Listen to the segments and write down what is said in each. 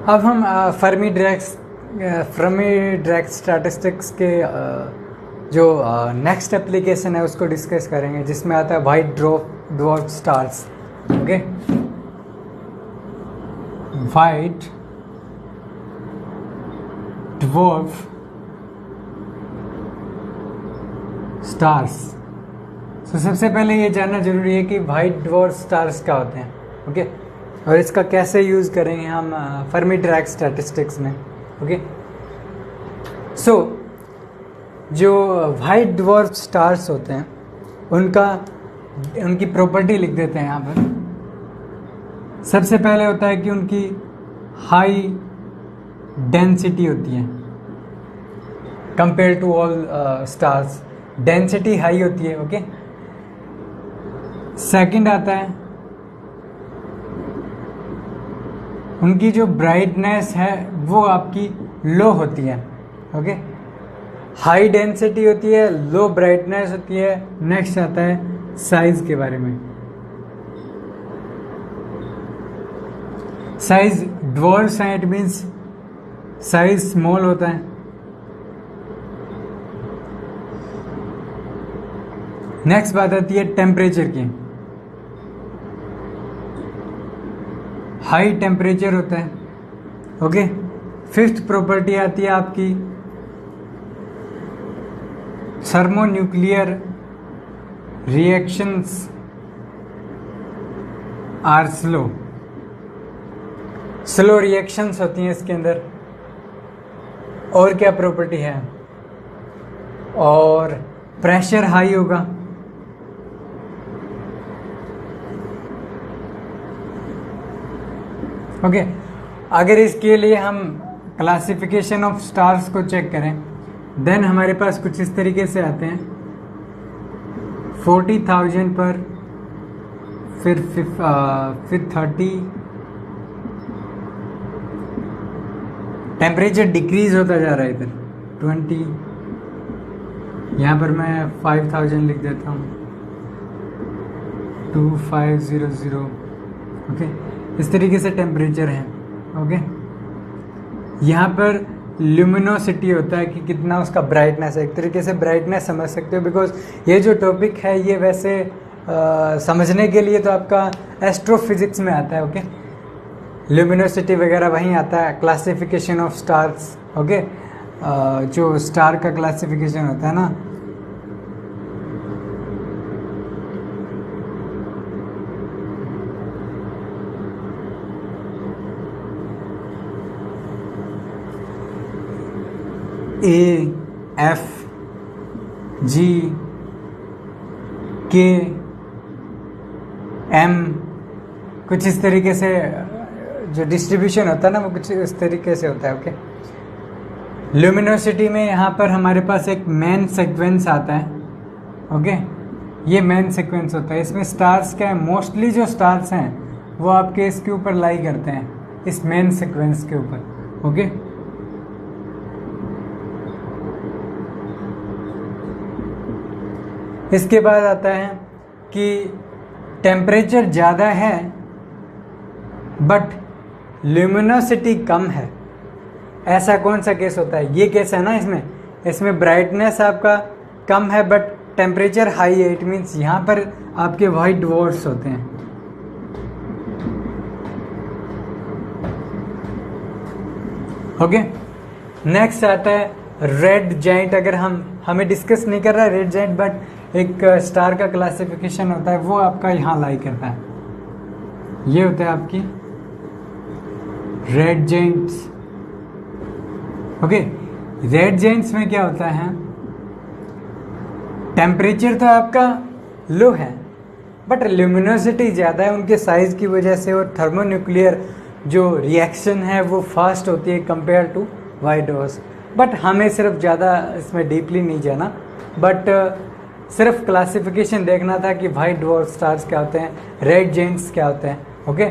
अब हम Fermi direct statistics के जो नेक्स्ट एप्लीकेशन है उसको डिस्कस करेंगे, जिसमें आता है white dwarf stars. Okay, white dwarf stars. तो सबसे पहले ये जानना जरूरी है कि वाइट ड्वार्फ स्टार्स क्या होते हैं। ओके, और इसका कैसे यूज़ करेंगे हम फर्मी डायरेक्ट स्टैटिस्टिक्स में। ओके, सो जो वाइट ड्वार्फ स्टार्स होते हैं उनकी प्रॉपर्टी लिख देते हैं यहाँ पर। सबसे पहले होता है कि उनकी हाई डेंसिटी होती है compare to all stars, density high होती है। ओके, सेकंड आता है उनकी जो ब्राइटनेस है वो आपकी लो होती है। ओके, हाई डेंसिटी होती है, लो ब्राइटनेस होती है। नेक्स्ट आता है साइज के बारे में। साइज ड्वार्फ्स हैं, इट मीन्स साइज स्मॉल होता है। नेक्स्ट बात आती है टेम्परेचर की, हाई टेम्परेचर होता है। ओके, फिफ्थ प्रॉपर्टी आती है आपकी thermonuclear reactions are slow reactions होती हैं इसके अंदर। और क्या प्रॉपर्टी है, और प्रेशर हाई होगा। ओके, अगर इसके लिए हम क्लासिफिकेशन ऑफ स्टार्स को चेक करें देन हमारे पास कुछ इस तरीके से आते हैं। 40,000 पर फिर 30, टेम्परेचर डिक्रीज होता जा रहा है इधर 20, यहाँ पर मैं 5000 लिख देता हूँ, 2500। ओके, इस तरीके से टेम्परेचर है। ओके, यहाँ पर ल्यूमिनोसिटी होता है कि कितना उसका ब्राइटनेस है। एक तरीके से ब्राइटनेस समझ सकते हो, बिकॉज ये जो टॉपिक है ये वैसे समझने के लिए तो आपका एस्ट्रोफिजिक्स में आता है। ओके, ल्यूमिनोसिटी वगैरह वहीं आता है। क्लासिफिकेशन ऑफ स्टार्स, ओके, जो स्टार का क्लासिफिकेशन होता है ना, A, F, G, K, M, कुछ इस तरीके से जो डिस्ट्रीब्यूशन होता है ना वो कुछ इस तरीके से होता है। ओके, ल्यूमिनोसिटी में यहाँ पर हमारे पास एक मेन सीक्वेंस आता है। ओके, ये मेन सीक्वेंस होता है। इसमें स्टार्स क्या है, मोस्टली जो स्टार्स हैं वो आपके इसके ऊपर लाई करते हैं, इस मेन सीक्वेंस के ऊपर। ओके, इसके बाद आता है कि टेम्परेचर ज़्यादा है बट ल्यूमिनोसिटी कम है। ऐसा कौन सा केस होता है, ये केस है ना। इसमें ब्राइटनेस आपका कम है बट टेम्परेचर हाई है। इट मीन्स यहाँ पर आपके वाइट ड्वार्फ्स होते हैं। ओके, नेक्स्ट आता है रेड जाइंट। अगर हमें डिस्कस नहीं कर रहा है रेड जाइंट, बट एक स्टार का क्लासिफिकेशन होता है वो आपका यहाँ लाई करता है। ये होता है आपकी red Giants. Okay, red Giants में क्या होता है, टेम्परेचर तो आपका लो है बट ल्यूमिनोसिटी ज़्यादा है उनके साइज की वजह से, और थर्मोन्यूक्लियर जो रिएक्शन है वो फास्ट होती है compare to white dwarfs. But हमें सिर्फ ज़्यादा इसमें डीपली नहीं जाना, बट सिर्फ क्लासिफिकेशन देखना था कि वाइट ड्वार्फ स्टार्स क्या होते हैं, रेड जाइंट्स क्या होते हैं। ओके,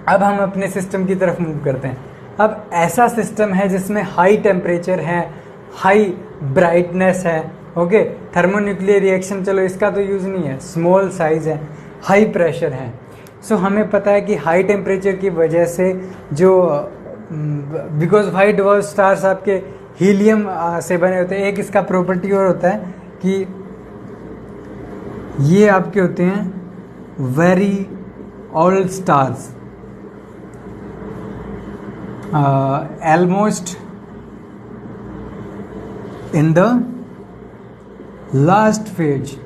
अब हम अपने सिस्टम की तरफ मूव करते हैं। अब ऐसा सिस्टम है जिसमें हाई टेम्परेचर है, हाई ब्राइटनेस है। ओके, थर्मोन्यूक्लियर रिएक्शन चलो इसका तो यूज़ नहीं है, स्मॉल साइज है, हाई प्रेशर है। सो हमें पता है कि हाई टेम्परेचर की वजह से जो बिकॉज वाइट डॉर्फ स्टार्स आपके हीलियम से बने होते हैं। एक इसका प्रॉपर्टी और होता है कि ये आपके होते हैं very old stars, almost in the last phase.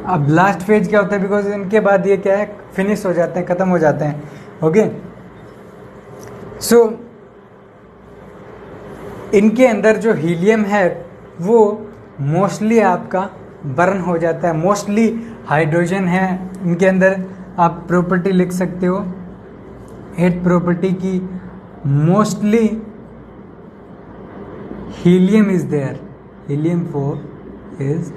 अब लास्ट फेज क्या होता है, बिकॉज इनके बाद ये क्या है, फिनिश हो जाते हैं, खत्म हो जाते हैं। ओके, सो इनके अंदर जो हीलियम है वो मोस्टली आपका बर्न हो जाता है। मोस्टली हाइड्रोजन है इनके अंदर। आप प्रॉपर्टी लिख सकते हो, 8 प्रॉपर्टी की, mostly helium is there, helium 4 is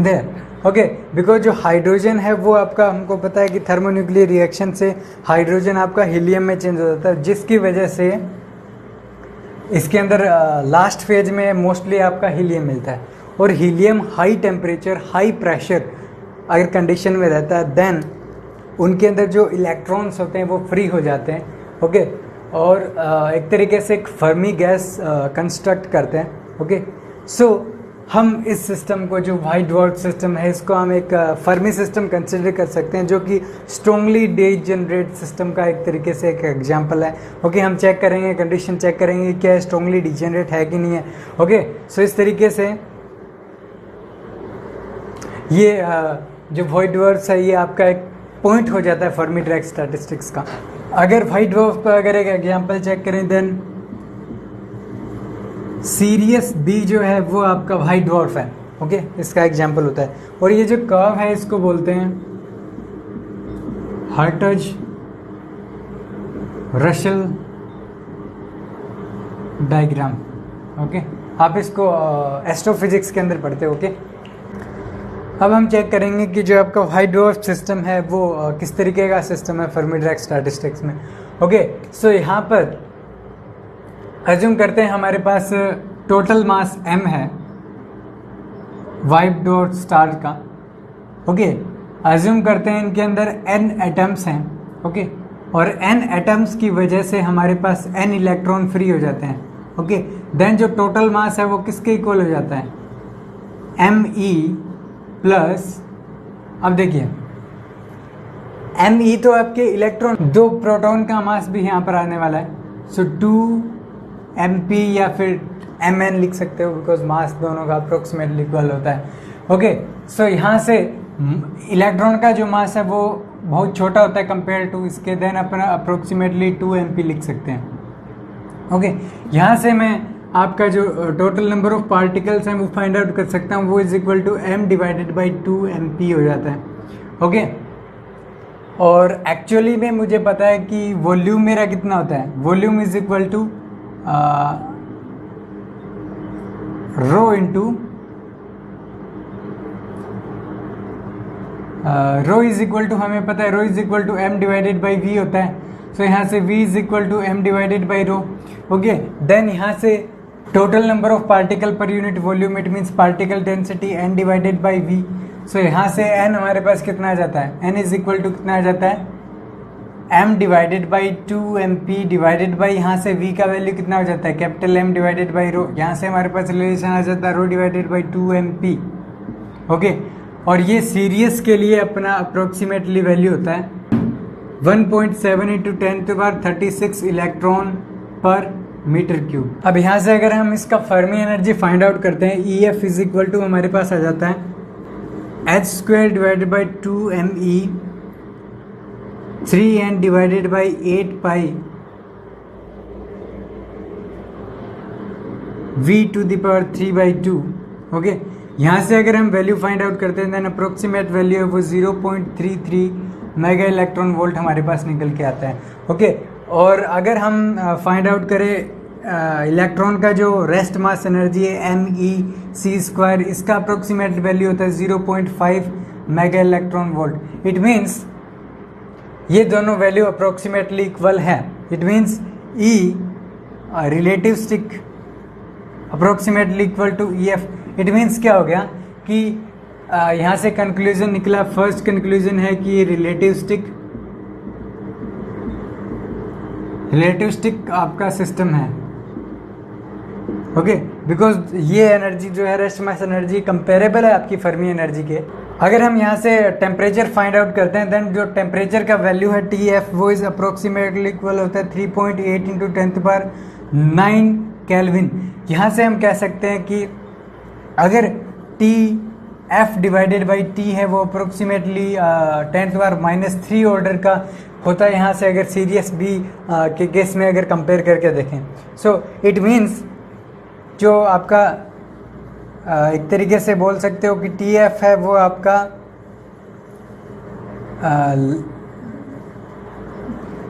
there. Okay, because जो हाइड्रोजन है वो आपका, हमको पता है कि थर्मोन्यूक्लियर रिएक्शन से हाइड्रोजन आपका हीलियम में चेंज हो जाता है, जिसकी वजह से इसके अंदर लास्ट फेज में मोस्टली आपका हीलियम मिलता है। और helium high temperature, high pressure अगर कंडीशन में रहता है, देन उनके अंदर जो इलेक्ट्रॉन्स होते हैं वो फ्री हो जाते हैं। ओके, और एक तरीके से एक फर्मी गैस कंस्ट्रक्ट करते हैं। ओके, सो हम इस सिस्टम को, जो वाइट डॉर्फ सिस्टम है, इसको हम एक फर्मी सिस्टम कंसिडर कर सकते हैं, जो कि स्ट्रॉन्गली डीजेनरेट सिस्टम का एक तरीके से एक एग्जांपल है। ओके, हम चेक करेंगे, कंडीशन चेक करेंगे क्या स्ट्रॉन्गली डीजेनरेट है कि नहीं है। ओके, सो इस तरीके से ये जो वाइट डॉर्फ है, ये आपका एक पॉइंट हो जाता है फर्मी डायरेक्ट स्टैटिस्टिक्स का। अगर वाइट डॉर्फ का अगर एक एग्जांपल चेक करें, देन सीरियस बी जो है वो आपका वाइट डॉर्फ है। ओके, इसका एग्जांपल होता है। और ये जो कर्व है इसको बोलते हैं हर्ट्ज रसेल डायग्राम। ओके, आप इसको एस्ट्रोफिजिक्स के अंदर पढ़ते हो। ओके, अब हम चेक करेंगे कि जो आपका वाइट डॉर्फ सिस्टम है वो किस तरीके का सिस्टम है फर्मी डायरेक्ट स्टैटिस्टिक्स में। ओके, सो यहाँ पर अज्यूम करते हैं हमारे पास टोटल मास m है वाइट डॉर्फ स्टार का। ओके, अज्यूम करते हैं इनके अंदर n एटम्स हैं। ओके, और n एटम्स की वजह से हमारे पास n इलेक्ट्रॉन फ्री हो जाते हैं। ओके, देन जो टोटल मास है वो किसके इक्वल हो जाता है, me प्लस, अब देखिए me तो आपके इलेक्ट्रॉन, 2 प्रोटॉन का मास भी यहाँ पर आने वाला है। सो 2mp या फिर mn लिख सकते हो, बिकॉज मास दोनों का अप्रोक्सीमेटली इक्वल होता है। ओके, सो यहाँ से इलेक्ट्रॉन का जो मास है वो बहुत छोटा होता है कंपेयर टू इसके, देन अपना अप्रोक्सीमेटली 2mp लिख सकते हैं। ओके, यहाँ से मैं आपका जो टोटल नंबर ऑफ पार्टिकल्स हैं वो फाइंड आउट कर सकता हूँ, वो is equal to m divided by 2mp हो जाता है। ओके, और एक्चुअली में मुझे पता है कि वॉल्यूम मेरा कितना होता है, volume is equal to rho into rho is equal to, हमें पता है rho is equal to m divided by v होता है। सो यहाँ से v is equal to m divided by rho. Okay, then यहाँ से total number of particle per unit volume, it means particle density n divided by v। So यहाँ से n हमारे पास कितना आ जाता है, n इज इक्वल टू कितना आ जाता है, m divided by 2mp divided by, यहाँ से v का वैल्यू कितना हो जाता है, कैपिटल M डिवाइडेड बाई रो। यहाँ से हमारे पास रिलेशन आ जाता है रो डिवाइडेड बाई 2mp। ओके, और ये सीरियस के लिए अपना अप्रोक्सीमेटली वैल्यू होता है 1.7 इंटू 10⁻36 इलेक्ट्रॉन पर मीटर क्यूब। अब यहाँ से अगर हम इसका फर्मी एनर्जी फाइंड आउट करते हैं, EF इज इक्वल टू हमारे पास आ जाता है h² divided by 2me 3n divided by 8 pi v to the power 3/2। Okay, यहाँ से अगर हम वैल्यू फाइंड आउट करते हैं, देन अप्रोक्सीमेट वैल्यू है वो 0.33 मेगा इलेक्ट्रॉन वोल्ट हमारे पास निकल के आता है। ओके, और अगर हम फाइंड आउट करें इलेक्ट्रॉन का जो रेस्ट मास एनर्जी है MEc², इसका अप्रोक्सीमेट वैल्यू होता है 0.5 mega electron volt. It means ये दोनों वैल्यू अप्रोक्सीमेटली इक्वल है। It means E relativistic approximately equal to EF। It means क्या हो गया कि यहाँ से कंक्लूजन निकला, फर्स्ट कंक्लूजन है कि रिलेटिव स्टिक रिलेटिविस्टिक आपका सिस्टम है। ओके, बिकॉज ये एनर्जी जो है रेस्ट मास एनर्जी कंपेरेबल है आपकी फर्मी एनर्जी के। अगर हम यहाँ से टेम्परेचर फाइंड आउट करते हैं, देन जो टेम्परेचर का वैल्यू है टी एफ वो इज अप्रोक्सीमेटली इक्वल होता है 3.8 इंटू 10⁹ केल्विन। यहाँ से हम कह सकते हैं कि अगर T F divided by T है वो अप्रोक्सीमेटली 10⁻³ ऑर्डर का होता है। यहाँ से अगर सीरियस बी के केस में अगर कंपेयर करके देखें, सो इट मीन्स जो आपका एक तरीके से बोल सकते हो कि टी एफ है वो आपका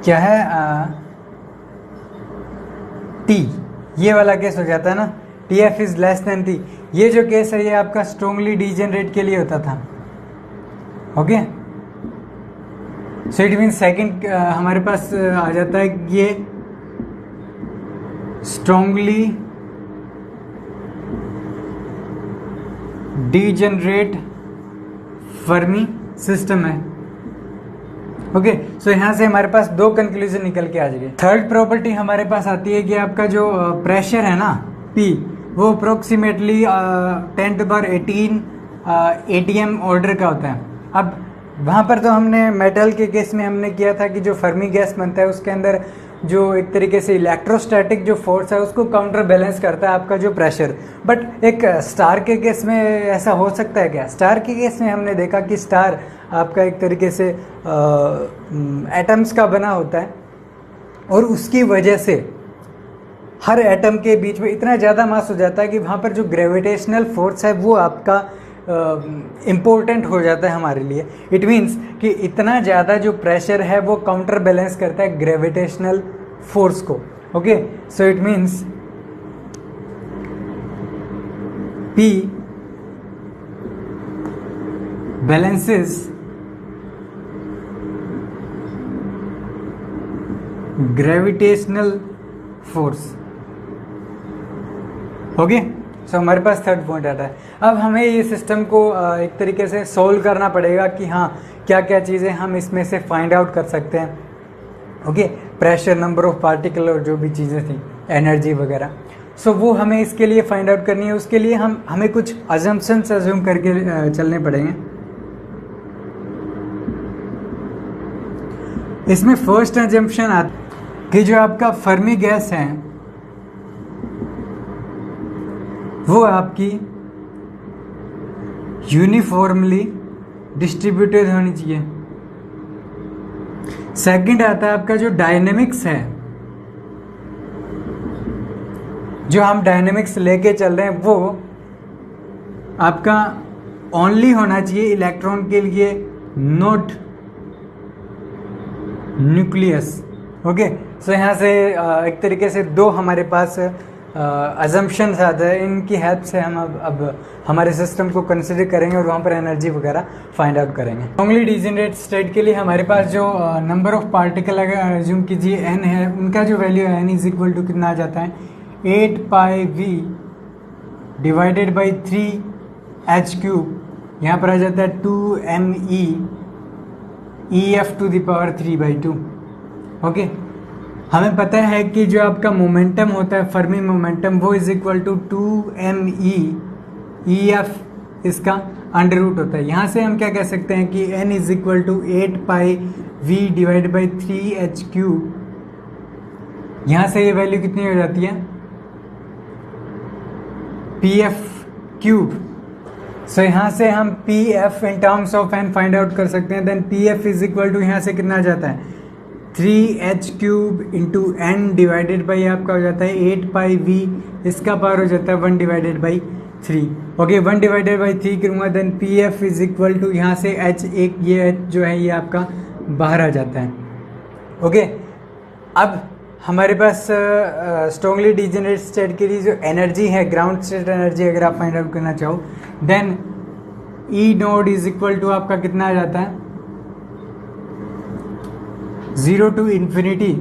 क्या है टी, ये वाला केस हो जाता है ना, T F is less than T. ये जो केस है ये आपका स्ट्रोंगली डीजेनरेट के लिए होता था। Okay, so it mean second हमारे पास आ जाता है कि ये स्ट्रोंगली डीजेनरेट फर्मी सिस्टम है। ओके, सो यहाँ से हमारे पास दो कंक्लूजन निकल के आ जाएंगे। थर्ड प्रॉपर्टी हमारे पास आती है कि आपका जो प्रेशर है ना P, वो अप्रोक्सीमेटली 10⁻18 ATM ऑर्डर का होता है। अब वहाँ पर तो हमने मेटल के केस में हमने किया था कि जो फर्मी गैस बनता है उसके अंदर जो एक तरीके से इलेक्ट्रोस्टैटिक जो फोर्स है उसको काउंटर बैलेंस करता है आपका जो प्रेशर। बट एक स्टार के केस में ऐसा हो सकता है क्या? स्टार के केस में हमने देखा कि स्टार आपका एक तरीके से एटम्स का बना होता है और उसकी वजह से हर एटम के बीच में इतना ज़्यादा मास हो जाता है कि वहाँ पर जो ग्रेविटेशनल फोर्स है वो आपका इम्पोर्टेंट हो जाता है हमारे लिए। इट मीन्स कि इतना ज़्यादा जो प्रेशर है वो काउंटर बैलेंस करता है ग्रेविटेशनल फोर्स को। Okay, so it means P balances gravitational force. Okay, so हमारे पास थर्ड पॉइंट आता है। अब हमें ये सिस्टम को एक तरीके से सोल्व करना पड़ेगा कि हाँ क्या क्या चीज़ें हम इसमें से फाइंड आउट कर सकते हैं। Okay, pressure, number of particle और जो भी चीज़ें थी, एनर्जी वगैरह, सो वो हमें इसके लिए फाइंड आउट करनी है। उसके लिए हमें कुछ अजम्पशंस अज्यूम करके चलने पड़ेंगे। इसमें फर्स्ट अजम्पशन आता कि जो आपका फर्मी गैस है वो आपकी यूनिफॉर्मली डिस्ट्रीब्यूटेड होनी चाहिए। सेकंड आता है आपका जो डायनेमिक्स है, जो हम डायनेमिक्स लेके चल रहे हैं वो आपका ओनली होना चाहिए इलेक्ट्रॉन के लिए, नॉट न्यूक्लियस। ओके, सो यहाँ से एक तरीके से दो हमारे पास अजम्पशंस आते हैं, इनकी हेल्प से हम अब हमारे सिस्टम को कंसिडर करेंगे और वहाँ पर एनर्जी वगैरह फाइंड आउट करेंगे। स्ट्रॉन्गली डिजेनरेट स्टेट के लिए हमारे पास जो नंबर ऑफ पार्टिकल अगर अज्यूम कीजिए n है, उनका जो वैल्यू है n इज इक्वल टू कितना आ जाता है 8πv डिवाइडेड बाई 3h³। यहाँ पर आ जाता है 2me EF to the power 3/2। Okay, हमें पता है कि जो आपका मोमेंटम होता है फर्मी मोमेंटम वो is equal to 2me EF इसका अंडर रूट होता है। यहाँ से हम क्या कह सकते हैं कि n is equal to 8πv divide by 3h³। यहाँ से ये वैल्यू कितनी हो जाती है pf³। सो यहाँ से हम pf in terms of n find out कर सकते हैं। Then pf is equal to यहाँ से कितना आ जाता है 3h³ into n divided by आपका हो जाता है 8πv, इसका पावर हो जाता है 1 divided by 3। Okay, 1 divided by 3 करूँगा, then pf is equal to यहाँ से h, एक ये h जो है ये आपका बाहर आ जाता है। ओके, अब हमारे पास स्ट्रॉन्गली डिजेनरेट स्टेट के लिए जो एनर्जी है, ग्राउंड स्टेट एनर्जी अगर आप फाइंड आउट करना चाहो, then E node is equal to आपका कितना आ जाता है 0 to infinity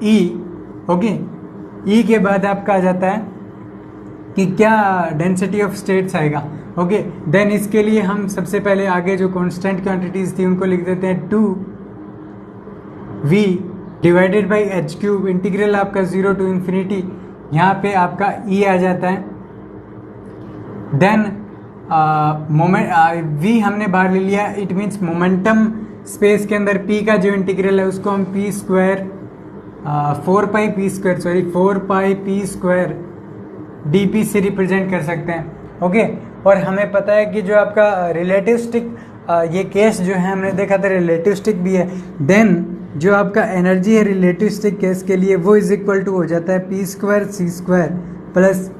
E. Okay, E के बाद आपका आ जाता है कि क्या डेंसिटी ऑफ स्टेट्स आएगा। ओके, देन इसके लिए हम सबसे पहले आगे जो कांस्टेंट क्वांटिटीज थी उनको लिख देते हैं 2v divided by H cube, integral आपका 0 टू इन्फिनिटी, यहाँ पे आपका ई आ जाता है। देन मोमेंट वी हमने बाहर ले लिया, इट मीन्स मोमेंटम स्पेस के अंदर पी का जो इंटीग्रल है उसको हम पी स्क्वायर 4 पाई पी स्क्वायर डी पी से रिप्रेजेंट कर सकते हैं। ओके, और हमें पता है कि जो आपका रिलेटिविस्टिक ये केस जो है हमने देखा था रिलेटिविस्टिक भी है। देन जो आपका एनर्जी है रिलेटिविस्टिक केस के लिए वो इज इक्वल टू हो जाता है P square C square plus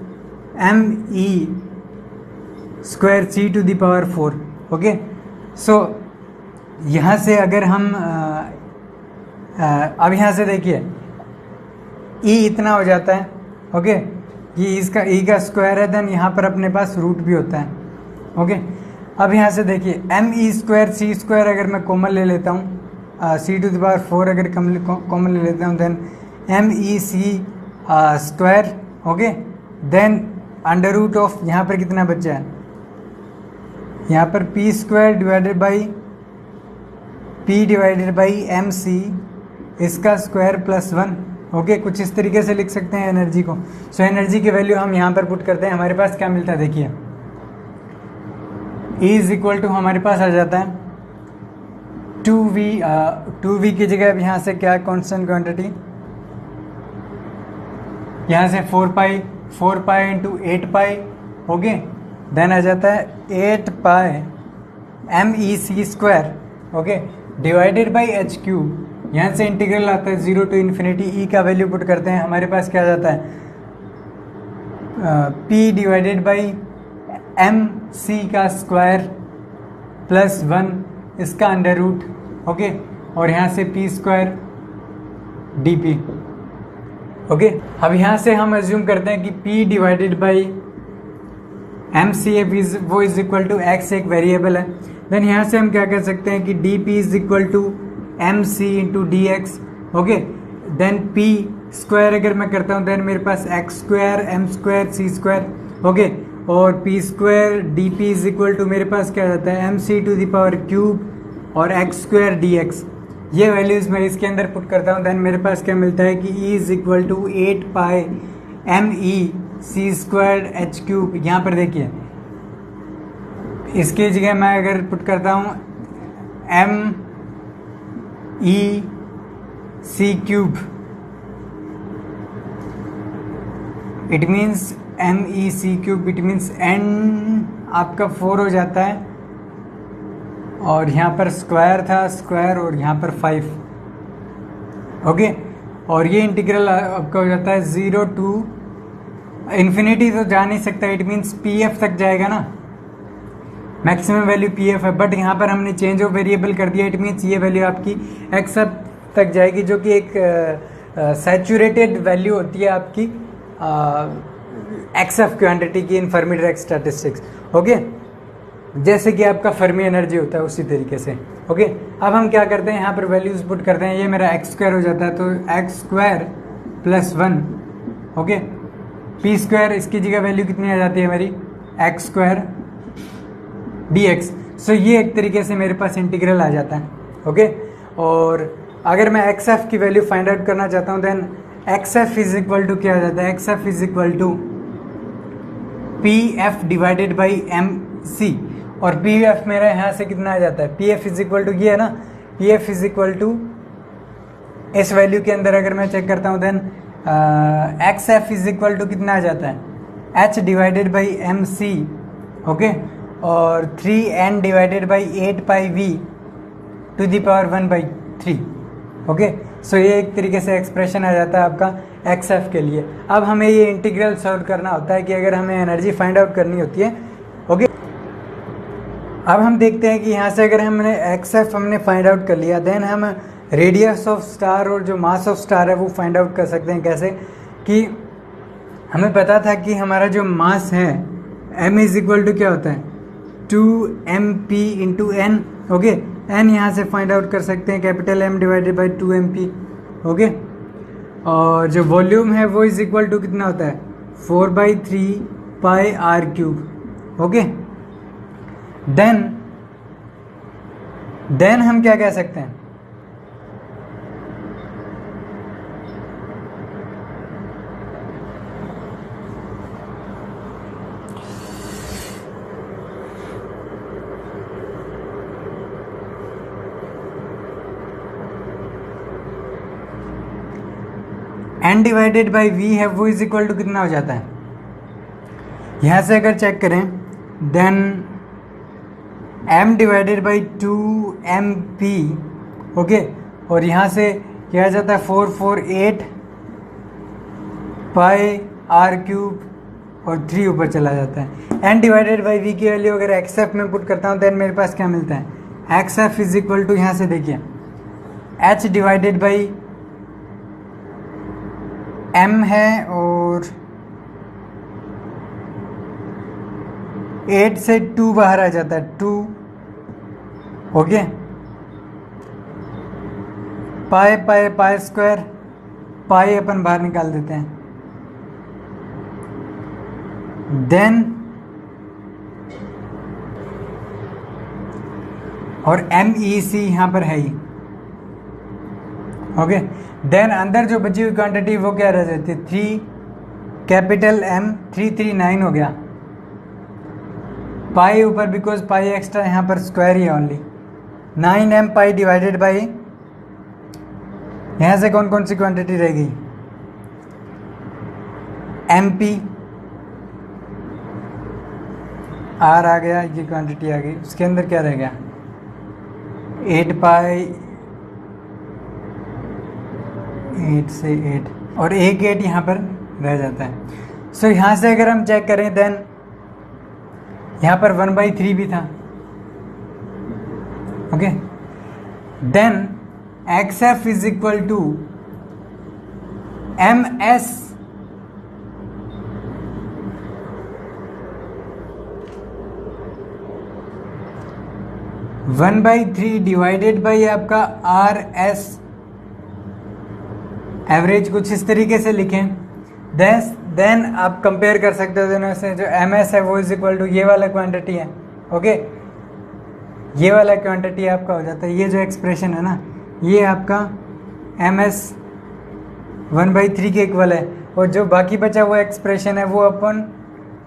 M E square C to the power 4। Okay, so यहाँ से अगर हम अब यहाँ से देखिए ई इतना हो जाता है। ओके, ये इसका ई का स्क्वायर है, देन यहाँ पर अपने पास रूट भी होता है। ओके, अब यहाँ से देखिए M E square C square अगर मैं कॉमन ले लेता हूँ, सी टू द पावर 4 अगर कॉमन ले लेता हूँ, then M E C square. Okay, then under root of यहाँ पर कितना बचा है, यहाँ पर P square divided by M C इसका स्क्वायर प्लस 1। ओके, कुछ इस तरीके से लिख सकते हैं एनर्जी को। सो एनर्जी की वैल्यू हम यहाँ पर पुट करते हैं, हमारे पास क्या मिलता है देखिए, E इज इक्वल टू हमारे पास आ जाता है 2v की जगह अब यहाँ से क्या कांस्टेंट क्वांटिटी, यहाँ से 4 pi into 8 pi. Okay, then आ जाता है 8 pi M E C square. Okay, divided by H cube, यहाँ से इंटीग्रल आता है 0 टू इन्फिनिटी, ई का वैल्यू पुट करते हैं, हमारे पास क्या आ जाता है P divided by M C का स्क्वायर प्लस 1 इसका अंडर रूट। ओके, और यहाँ से P square D P. Okay, अब यहाँ से हम एज्यूम करते हैं कि P divided by M C F वो इज इक्वल टू एक्स, एक वेरिएबल है। देन यहाँ से हम क्या कर सकते हैं कि D P is equal to M C into D X. Okay, then P square अगर मैं करता हूँ देन मेरे पास X square M square C square. Okay, और P square D P is equal to मेरे पास क्या रहता है M C to the power cube और एक्स स्क्वायर डी एक्स। ये वैल्यूज मैं इसके अंदर पुट करता हूँ, देन मेरे पास क्या मिलता है कि E is equal to 8 pi M E C square H cube. यहाँ पर देखिए इसकी जगह मैं अगर पुट करता हूँ M E C cube, it means M E C cube, it means N आपका 4 हो जाता है और यहाँ पर स्क्वायर था स्क्वायर और यहाँ पर 5। ओके, और ये इंटीग्रल आपका हो जाता है 0 टू इन्फिनिटी, तो जा नहीं सकता, इट मीन्स पी एफ तक जाएगा ना, मैक्सिमम वैल्यू पी एफ है, बट यहाँ पर हमने चेंज ऑफ वेरिएबल कर दिया, इट मीन्स ये वैल्यू आपकी एक्स तक जाएगी, जो कि एक सैचुरेटेड वैल्यू होती है आपकी एक्स एफ क्वांटिटी की इन फर्मी डायरेक्ट स्टैटिस्टिक्स। ओके, जैसे कि आपका फर्मी एनर्जी होता है उसी तरीके से। ओके, अब हम क्या करते हैं यहाँ पर वैल्यूज पुट करते हैं, ये मेरा एक्स स्क्वायर हो जाता है, तो x square plus 1। Okay, P square इसकी जगह वैल्यू कितनी आ जाती है हमारी एक्स स्क्वायर डी एक्स। सो ये एक तरीके से मेरे पास इंटीग्रल आ जाता है। ओके, और अगर मैं एक्स एफ की वैल्यू फाइंड आउट करना चाहता हूँ then X F is equal to क्या आ जाता है, X F is equal to P F divided by M C, और पी एफ मेरा यहाँ से कितना आ जाता है, P F is equal to ये है ना, P F is equal to इस वैल्यू के अंदर अगर मैं चेक करता हूँ then X F is equal to कितना आ जाता है H divided by M C. Okay, और 3n divided by 8 pi V to the power 1/3। Okay, so ये एक तरीके से एक्सप्रेशन आ जाता है आपका एक्स एफ के लिए। अब हमें ये इंटीग्रल सॉल्व करना होता है कि अगर हमें एनर्जी फाइंड आउट करनी होती है। ओके, अब हम देखते हैं कि यहाँ से अगर हमने एक्स एफ हमने फाइंड आउट कर लिया देन हम रेडियस ऑफ स्टार और जो मास ऑफ स्टार है वो फाइंड आउट कर सकते हैं। कैसे कि हमें पता था कि हमारा जो मास है m इज इक्वल टू क्या होता है 2mp into N. Okay, N यहाँ से फाइंड आउट कर सकते हैं capital M divided by 2mp। Okay, और जो वॉल्यूम है वो इज इक्वल टू कितना होता है 4/3 पाई आर क्यूब। ओके, देन हम क्या कह सकते हैं n डिवाइडेड बाई v है वो इज इक्वल टू कितना हो जाता है, यहाँ से अगर चेक करें then m divided by 2mp, okay, और यहाँ से क्या आ जाता है 448 पाई r क्यूब और 3 ऊपर चला जाता है। n डिवाइडेड बाई v की वैल्यू अगर xf में पुट करता हूँ देन मेरे पास क्या मिलता है, xf इज इक्वल टू, यहाँ से देखिए h डिवाइडेड बाई m है और 8 से 2 बाहर आ जाता है 2, ओके, पाई पाई पाई स्क्वायर, पाई अपन बाहर निकाल देते हैं, देन और MEC यहाँ पर है ही, ओके, देन अंदर जो बची हुई क्वांटिटी वो क्या रह जाती है 3 कैपिटल M 339 हो गया, पाई ऊपर बिकॉज पाई एक्स्ट्रा यहाँ पर स्क्वायर ही है only, 9m pi divided by, यहाँ से कौन कौन सी क्वांटिटी रह गई, MP R आ गया, ये क्वांटिटी आ गई, उसके अंदर क्या रह गया 8 पाई 8 से 8 और 8 यहाँ पर रह जाता है। सो यहाँ से अगर हम चेक करें देन यहाँ पर 1/3 भी था, okay, then XF is equal to MS 1/3 divided by आपका RS एवरेज, कुछ इस तरीके से लिखें, देन आप कंपेयर कर सकते हो दोनों से, जो MS है वो इज इक्वल टू ये वाला क्वांटिटी है, ओके, ये वाला क्वांटिटी आपका हो जाता है, ये जो एक्सप्रेशन है ना ये आपका MS 1/3 के इक्वल है, और जो बाकी बचा हुआ एक्सप्रेशन है वो अपन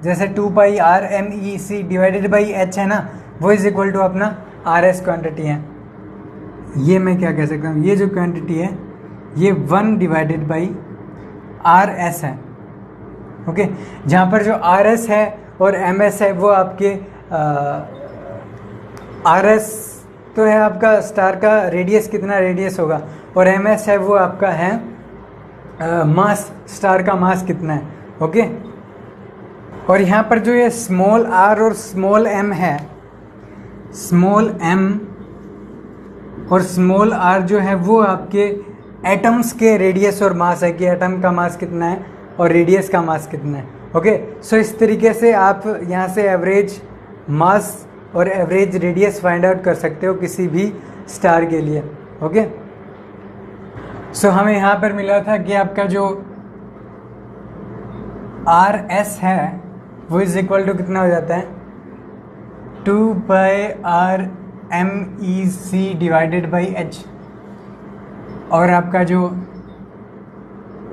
जैसे 2 पाई RMEC डिवाइडेड बाई H है ना वो इज इक्वल टू अपना RS क्वांटिटी है। ये मैं क्या कह सकता हूँ, ये जो क्वांटिटी है ये 1 डिवाइडेड बाई RS है, ओके, जहाँ पर जो RS है और MS है वो आपके RS तो है आपका स्टार का रेडियस, कितना रेडियस होगा, और MS है वो आपका है मास, स्टार का मास कितना है, ओके, और यहाँ पर जो ये स्मॉल r और स्मॉल m है, स्मॉल m और स्मॉल r जो है वो आपके एटम्स के रेडियस और मास है कि एटम का मास कितना है और रेडियस का मास कितना है, ओके। सो इस तरीके से आप यहाँ से एवरेज मास और एवरेज रेडियस फाइंड आउट कर सकते हो किसी भी स्टार के लिए, ओके। सो हमें यहाँ पर मिला था कि आपका जो RS है वो इज इक्वल टू कितना हो जाता है 2 पाई RMEC डिवाइडेड बाई H, और आपका जो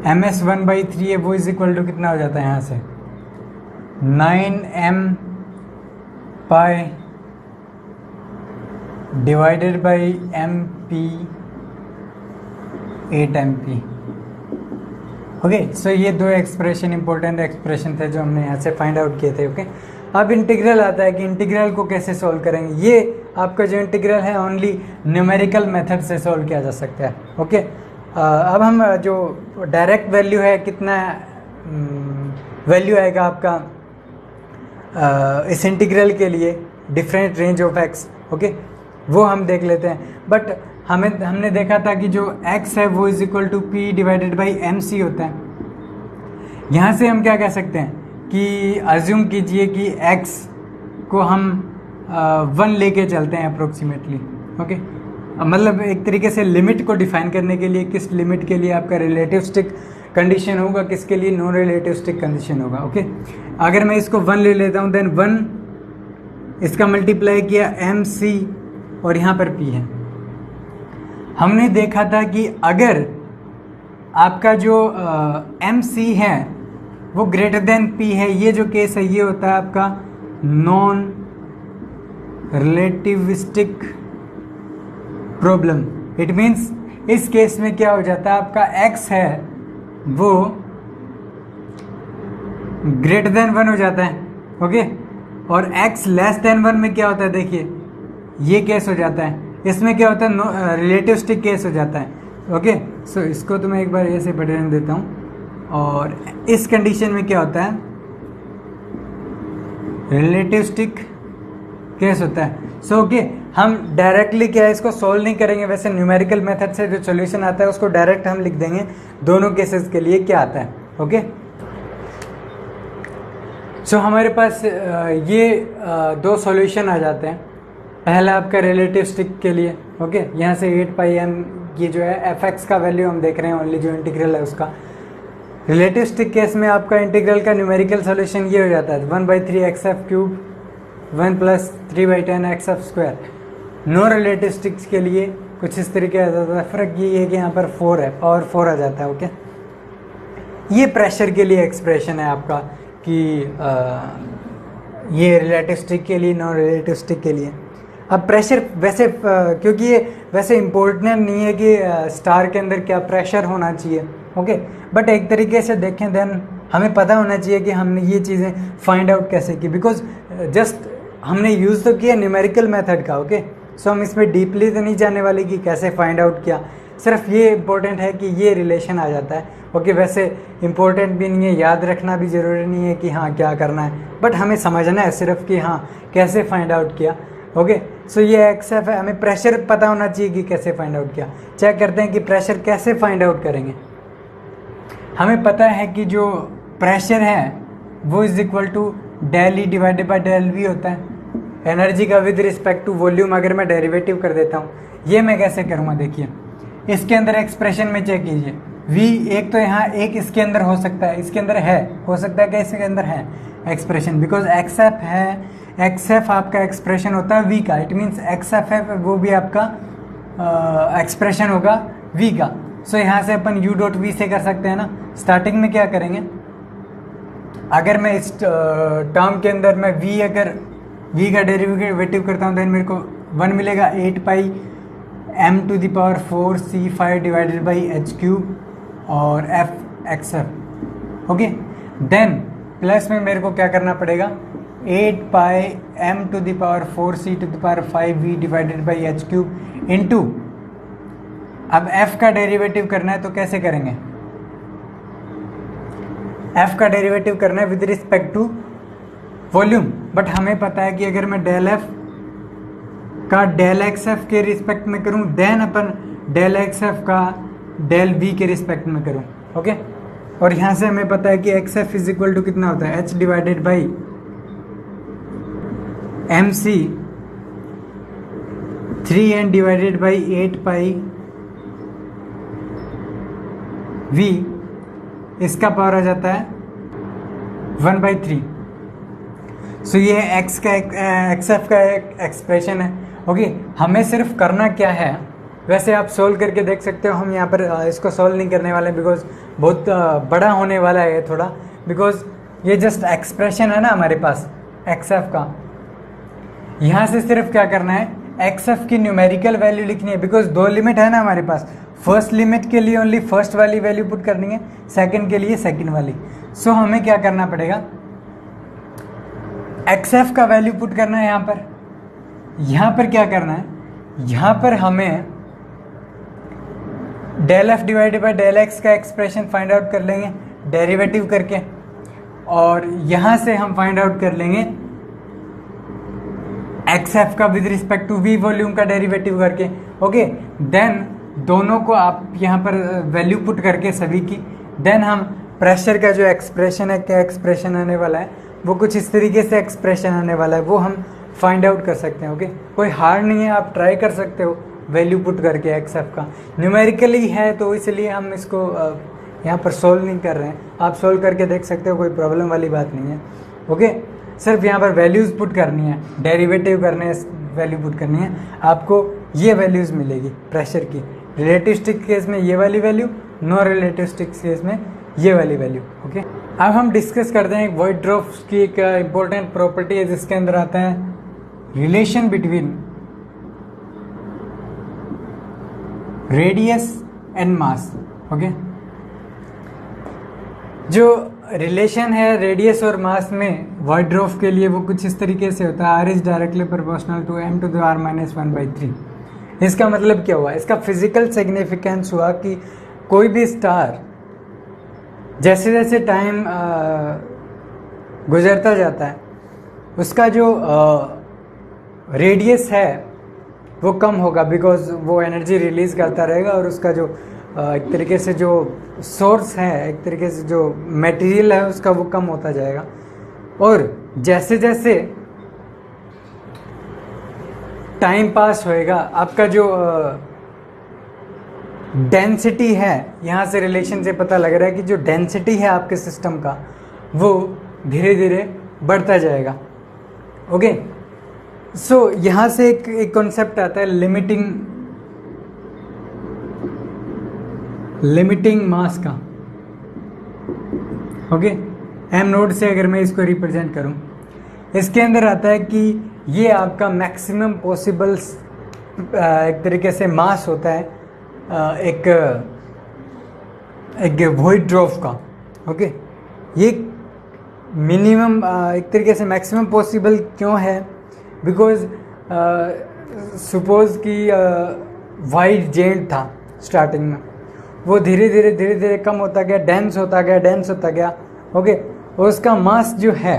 MS 1/3 है वो इज इक्वल टू कितना हो जाता है यहाँ से 9m pi divided by MP 8mp, okay. So ये दो एक्सप्रेशन इंपॉर्टेंट एक्सप्रेशन थे जो हमने यहाँ से फाइंड आउट किए थे, ओके। अब इंटीग्रल आता है कि इंटीग्रल को कैसे सॉल्व करेंगे। ये आपका जो इंटीग्रल है ओनली न्यूमेरिकल मेथड से सॉल्व किया जा सकता है, ओके। अब हम जो डायरेक्ट वैल्यू है कितना वैल्यू आएगा आपका इस इंटीग्रल के लिए different range of x, okay, वो हम देख लेते हैं। बट हमने देखा था कि जो x है वो is equal to p divided by MC होता है। यहाँ से हम क्या कह सकते हैं कि अज्यूम कीजिए कि x को हम 1 लेके चलते हैं अप्रोक्सीमेटली, ओके। मतलब एक तरीके से लिमिट को डिफाइन करने के लिए किस लिमिट के लिए आपका रिलेटिविस्टिक कंडीशन होगा, किसके लिए नॉन रिलेटिविस्टिक कंडीशन होगा, ओके। अगर मैं इसको 1 ले लेता हूँ देन 1 इसका मल्टीप्लाई किया MC और यहाँ पर P है। हमने देखा था कि अगर आपका जो MC है वो ग्रेटर देन P है, ये जो केस है ये होता है आपका non relativistic problem. It means इस केस में क्या हो जाता है आपका x है वो ग्रेटर देन 1 हो जाता है, ओके। और x लेस देन 1 में क्या होता है, देखिए ये केस हो जाता है, इसमें क्या होता है, रिलेटिविस्टिक केस हो जाता है, ओके। सो इसको तो मैं एक बार ऐसे पढ़ देता हूँ। और इस कंडीशन में क्या होता है, रिलेटिविस्टिक केस होता है। सो ओके, हम डायरेक्टली क्या है इसको सोल्व नहीं करेंगे, वैसे न्यूमेरिकल मेथड से जो सॉल्यूशन आता है उसको डायरेक्ट हम लिख देंगे दोनों केसेस के लिए क्या आता है, ओके। सो हमारे पास ये दो सॉल्यूशन आ जाते हैं। पहला आपका रिलेटिविस्टिक के लिए, ओके, यहाँ से 8πm ये जो है fx का वैल्यू हम देख रहे हैं, ओनली जो इंटीग्रल है उसका। रिलेटिविस्टिक केस में आपका इंटीग्रल का न्यूमेरिकल सॉल्यूशन ये हो जाता है 1/3xf³ 1 + 3/10xf²। नो रिलेटिविस्टिक्स के लिए कुछ इस तरीके आ जाता है। फ़र्क ये है कि यहाँ पर 4 है, पावर 4 आ जाता है, ओके। ये प्रेशर के लिए एक्सप्रेशन है आपका कि ये रिलेटिविस्टिक के लिए, नॉन रिलेटिविस्टिक के लिए। अब प्रेशर वैसे क्योंकि ये वैसे इम्पोर्टेंट नहीं है कि स्टार के अंदर क्या प्रेशर होना चाहिए, ओके, बट एक तरीके से देखें देन हमें पता होना चाहिए कि हमने ये चीज़ें फाइंड आउट कैसे की, बिकॉज जस्ट हमने यूज़ तो किया न्यूमेरिकल मेथड का, ओके। सो हम इसमें डीपली तो नहीं जाने वाले कि कैसे फाइंड आउट किया, सिर्फ ये इम्पोर्टेंट है कि ये रिलेशन आ जाता है, ओके। वैसे इम्पोर्टेंट भी नहीं है, याद रखना भी ज़रूरी नहीं है कि हाँ क्या करना है, बट हमें समझना है सिर्फ कि हाँ कैसे फाइंड आउट किया, ओके। सो ये एक्सएफ है, हमें प्रेशर पता होना चाहिए कि कैसे फाइंड आउट किया। चेक करते हैं कि प्रेशर कैसे फाइंड आउट करेंगे। हमें पता है कि जो प्रेशर है वो is equal to del E / del V होता है, एनर्जी का विद रिस्पेक्ट टू वॉल्यूम। अगर मैं डेरिवेटिव कर देता हूँ, ये मैं कैसे करूँगा, देखिए इसके अंदर एक्सप्रेशन में चेक कीजिए। V एक तो यहाँ एक इसके अंदर हो सकता है, इसके अंदर है, हो सकता है कि इसके अंदर है एक्सप्रेशन, बिकॉज एक्सएफ है, एक्सएफ आपका एक्सप्रेशन होता है V का, इट मीन्स एक्सएफ है वो भी आपका एक्सप्रेशन होगा V का। सो यहाँ से अपन U.V से कर सकते हैं ना। स्टार्टिंग में क्या करेंगे, अगर मैं इस टर्म के अंदर मैं अगर V का डेरिवेटिव करता हूँ देन मेरे को 1 मिलेगा 8πm⁴ C5 / h³ और f(xf), ओके। देन प्लस में मेरे को क्या करना पड़ेगा, 8πm⁴ C⁵V / h³ इंटू, अब f का डेरिवेटिव करना है तो कैसे करेंगे, f का डेरिवेटिव करना है with respect to volume, but हमें पता है कि अगर मैं del f का del xf के रिस्पेक्ट में करूं देन अपन del xf का del v के रिस्पेक्ट में करूं, ओके। और यहाँ से हमें पता है कि xf इज इक्वल टू कितना होता है, h divided by mc 3n divided by 8π v, इसका पावर आ जाता है 1/3। सो ये x का xf का एक एक्सप्रेशन है, ओके। हमें सिर्फ करना क्या है, वैसे आप सोल्व करके देख सकते हो, हम यहाँ पर इसको सोल्व नहीं करने वाले बिकॉज बहुत बड़ा होने वाला है थोड़ा, बिकॉज ये जस्ट एक्सप्रेशन है ना हमारे पास xf का। यहाँ से सिर्फ क्या करना है, xf की न्यूमेरिकल वैल्यू लिखनी है, बिकॉज दो लिमिट है ना हमारे पास। फर्स्ट लिमिट के लिए ओनली फर्स्ट वाली वैल्यू पुट करनी है, सेकंड के लिए सेकंड वाली। सो हमें क्या करना पड़ेगा, xf का वैल्यू पुट करना है यहाँ पर। यहाँ पर क्या करना है, यहाँ पर हमें del f divided by del x का एक्सप्रेशन फाइंड आउट कर लेंगे डेरिवेटिव करके, और यहाँ से हम फाइंड आउट कर लेंगे xf का with respect to v volume का डेरिवेटिव करके, ओके। देन दोनों को आप यहाँ पर वैल्यू पुट करके सभी की, देन हम प्रेशर का जो एक्सप्रेशन है, क्या एक्सप्रेशन आने वाला है, वो कुछ इस तरीके से एक्सप्रेशन आने वाला है, वो हम फाइंड आउट कर सकते हैं, ओके। कोई हार्ड नहीं है, आप ट्राई कर सकते हो वैल्यू पुट करके xf का। न्यूमेरिकली है तो इसलिए हम इसको यहाँ पर सोल्व नहीं कर रहे हैं, आप सोल्व करके देख सकते हो, कोई प्रॉब्लम वाली बात नहीं है, ओके। सिर्फ यहाँ पर वैल्यूज़ पुट करनी है, डेरिवेटिव करने है, वैल्यू पुट करनी है, आपको ये वैल्यूज़ मिलेगी प्रेशर की। रिलेटिविस्टिक केस में ये वाली वैल्यू, नो रिलेटिविस्टिक केस में ये वाली वैल्यू, ओके। अब हम डिस्कस करते हैं वॉइड्रॉफ्स की एक इम्पोर्टेंट प्रॉपर्टी है जिसके अंदर आता है relation between radius and mass, okay. जो रिलेशन है रेडियस और मास में वॉइड ड्रॉप के लिए वो कुछ इस तरीके से होता है, R is directly proportional to M to the R minus 1/3। इसका मतलब क्या हुआ, इसका फिजिकल सिग्निफिकेंस हुआ कि कोई भी स्टार जैसे जैसे टाइम गुजरता जाता है उसका जो रेडियस है वो कम होगा, बिकॉज वो एनर्जी रिलीज करता रहेगा और उसका जो एक तरीके से जो सोर्स है, एक तरीके से जो मटेरियल है उसका वो कम होता जाएगा। और जैसे जैसे टाइम पास होएगा आपका जो डेंसिटी है, यहाँ से रिलेशन से पता लग रहा है कि जो डेंसिटी है आपके सिस्टम का वो धीरे धीरे बढ़ता जाएगा। ओके, सो यहाँ से एक कॉन्सेप्ट आता है लिमिटिंग मास का। ओके, एम नोड से अगर मैं इसको रिप्रेजेंट करूँ, इसके अंदर आता है कि ये आपका मैक्सिमम पॉसिबल एक तरीके से मास होता है एक वॉइड ड्रॉप का। ओके, ये मिनिमम एक तरीके से मैक्सिमम पॉसिबल क्यों है, बिकॉज सपोज कि वाइड जेंट था स्टार्टिंग में, वो धीरे धीरे कम होता गया, डेंस होता गया। ओके, और उसका मास जो है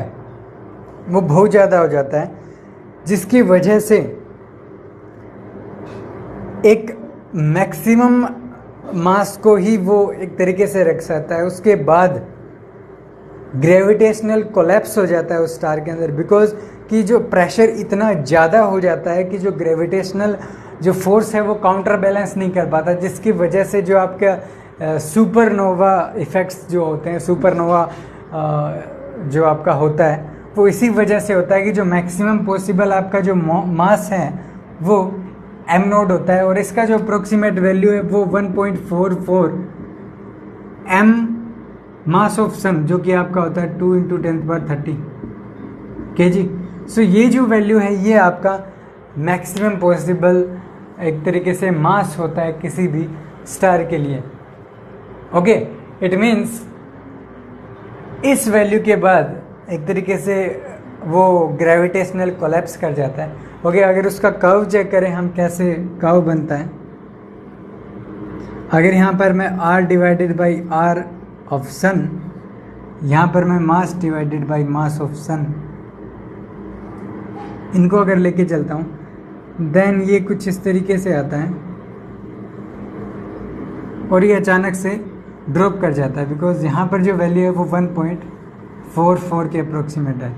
वो बहुत ज़्यादा हो जाता है, जिसकी वजह से एक मैक्सिमम मास को ही वो एक तरीके से रख सकता है। उसके बाद ग्रेविटेशनल कोलैप्स हो जाता है उस स्टार के अंदर, बिकॉज कि जो प्रेशर इतना ज़्यादा हो जाता है कि जो ग्रेविटेशनल जो फोर्स है वो काउंटर बैलेंस नहीं कर पाता, जिसकी वजह से जो आपका सुपरनोवा इफ़ेक्ट्स जो होते हैं, सुपरनोवा जो आपका होता है वो इसी वजह से होता है कि जो मैक्सिमम पॉसिबल आपका जो मास है वो एम नोड होता है, और इसका जो अप्रोक्सीमेट वैल्यू है वो 1.44 एम मास ऑफ सन, जो कि आपका होता है 2 × 10⁻30 kg। सो ये जो वैल्यू है ये आपका मैक्सिमम पॉसिबल एक तरीके से मास होता है किसी भी स्टार के लिए। ओके, इट मीन्स इस वैल्यू के बाद एक तरीके से वो ग्रेविटेशनल कोलैप्स कर जाता है। ओके, अगर उसका कर्व चेक करें हम, कैसे कर्व बनता है, अगर यहाँ पर मैं r divided by R of sun, यहाँ पर मैं mass divided by mass of sun, इनको अगर लेके चलता हूँ, देन ये कुछ इस तरीके से आता है और ये अचानक से ड्रॉप कर जाता है, बिकॉज यहाँ पर जो वैल्यू है वो 1.44 के अप्रोक्सीमेट है।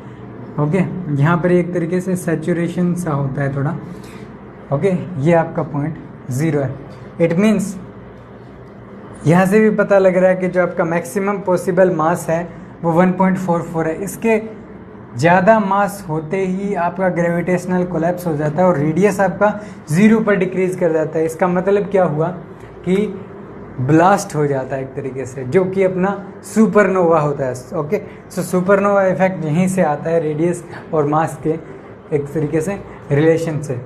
ओके, यहाँ पर एक तरीके से सैचुरेशन सा होता है थोड़ा। ओके, ये आपका पॉइंट 0 है। इट मीन्स यहाँ से भी पता लग रहा है कि जो आपका मैक्सिमम पॉसिबल मास है वो 1.44 है। इसके ज़्यादा मास होते ही आपका ग्रेविटेशनल कोलैप्स हो जाता है और रेडियस आपका 0 पर डिक्रीज कर जाता है। इसका मतलब क्या हुआ कि ब्लास्ट हो जाता है एक तरीके से, जो कि अपना सुपरनोवा होता है। ओके, सो सुपरनोवा इफेक्ट यहीं से आता है, रेडियस और मास के एक तरीके से रिलेशन से।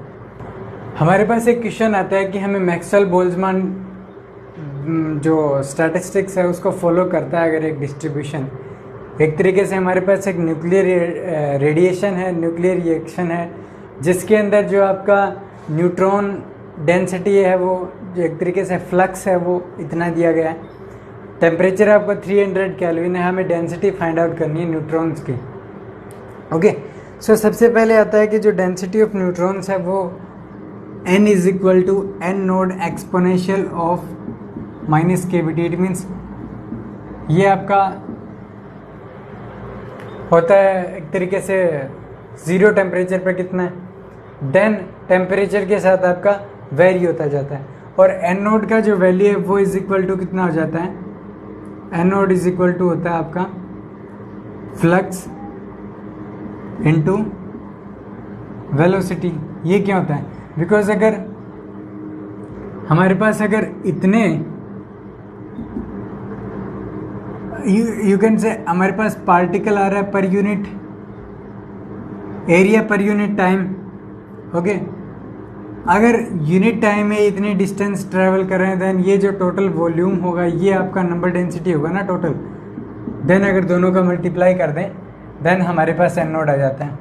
हमारे पास एक क्वेश्चन आता है कि हमें मैक्सवेल बोल्ट्जमैन जो स्टैटिस्टिक्स है उसको फॉलो करता है अगर एक डिस्ट्रीब्यूशन, एक तरीके से हमारे पास एक न्यूक्लियर रेडिएशन है, न्यूक्लियर रिएक्शन है, जिसके अंदर जो आपका न्यूट्रॉन डेंसिटी है वो जो एक तरीके से फ्लक्स है वो इतना दिया गया है, टेम्परेचर आपका 300 केल्विन है, हमें डेंसिटी फाइंड आउट करनी है न्यूट्रॉन्स की। ओके, सो सबसे पहले आता है कि जो डेंसिटी ऑफ न्यूट्रॉन्स है वो n is equal to n naught exponential of minus cavity. It means ये आपका होता है एक तरीके से 0 टेम्परेचर पर कितना है, देन टेम्परेचर के साथ आपका वेरी होता जाता है, और एन नोड का जो वैल्यू है वो इज इक्वल टू कितना हो जाता है, N naught is equal to होता है आपका फ्लक्स इनटू वेलोसिटी। ये क्या होता है, बिकॉज अगर हमारे पास अगर इतने यू कैन से हमारे पास पार्टिकल आ रहा है per unit area per unit time. Okay, अगर यूनिट टाइम में इतनी डिस्टेंस ट्रैवल कर रहे हैं, देन ये जो टोटल वॉल्यूम होगा ये आपका नंबर डेंसिटी होगा ना टोटल, देन अगर दोनों का मल्टीप्लाई कर दें देन हमारे पास एन नोड आ जाता है।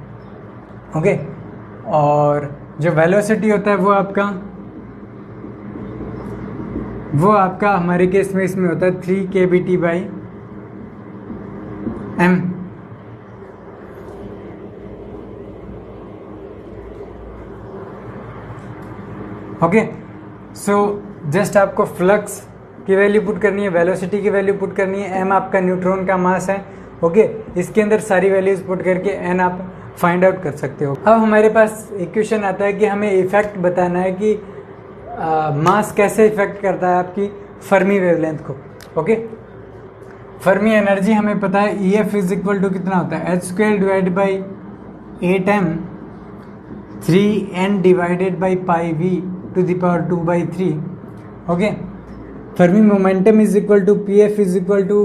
ओके, और जो वेलोसिटी होता है वो आपका हमारे केस में इसमें होता है 3 kBt by m। Okay, so just आपको फ्लक्स की वैल्यू पुट करनी है, वेलोसिटी की वैल्यू पुट करनी है, m आपका न्यूट्रॉन का मास है। ओके, इसके अंदर सारी वैल्यूज पुट करके n आप फाइंड आउट कर सकते हो। अब हमारे पास इक्वेशन आता है कि हमें इफेक्ट बताना है कि मास कैसे इफेक्ट करता है आपकी फर्मी वेवलेंथ को। ओके, फर्मी एनर्जी हमें पता है EF इज इक्वल टू कितना होता है, h² divide by 8m 3n divided by pi v to the power 2/3। Okay, Fermi momentum is equal to PF is equal to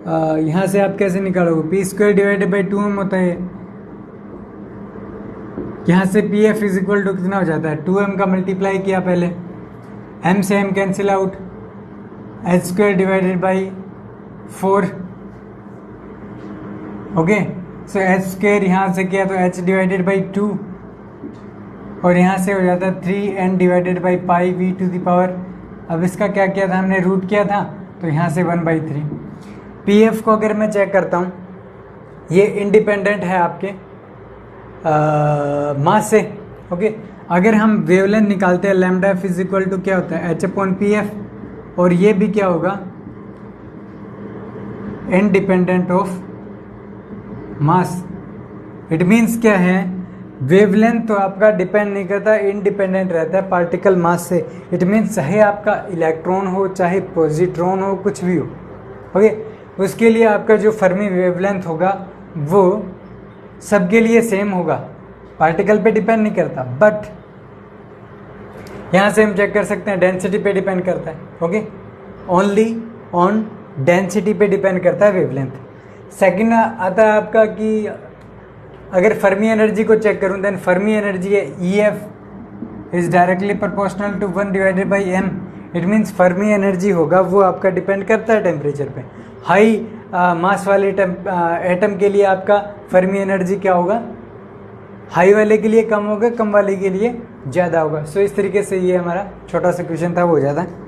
यहाँ से आप कैसे निकालोगे, p² डिवाइडेड बाई 2m होता है, यहाँ से PF इज इक्वल टू कितना हो जाता है, 2m का मल्टीप्लाई किया पहले, m से m cancel out, h² divided by 4। Okay, so h² यहाँ से किया तो h डिवाइडेड बाई 2 और यहाँ से हो जाता है 3n divided by pi v to the power. अब इसका क्या किया था हमने, रूट किया था, तो यहाँ से 1/3। PF को अगर मैं चेक करता हूँ, ये इंडिपेंडेंट है आपके मास से। ओके, अगर हम वेवलेंथ निकालते हैं lambda f is equal to क्या होता है, h/pf, और ये भी क्या होगा, independent of mass. It means क्या है, वेवलेंथ तो आपका डिपेंड नहीं करता, इंडिपेंडेंट रहता है पार्टिकल मास से। इट मीन्स चाहे आपका इलेक्ट्रॉन हो चाहे पॉजिट्रॉन हो, कुछ भी हो। ओके, उसके लिए आपका जो फर्मी वेवलेंथ होगा वो सबके लिए सेम होगा, पार्टिकल पे डिपेंड नहीं करता। बट यहाँ से हम चेक कर सकते हैं डेंसिटी पे डिपेंड करता है। ओके, ओनली ऑन डेंसिटी पे डिपेंड करता है वेवलेंथ। सेकंड आता है आपका कि अगर फर्मी एनर्जी को चेक करूं देन फर्मी एनर्जी है EF is directly proportional to 1 divided by m। It means Fermi energy होगा वो आपका डिपेंड करता है टेम्परेचर पे। हाई मास वाले एटम के लिए आपका फर्मी एनर्जी क्या होगा, हाई वाले के लिए कम होगा, कम वाले के लिए ज़्यादा होगा। सो इस तरीके से ये हमारा छोटा सा क्वेश्चन था, वो हो जाता है।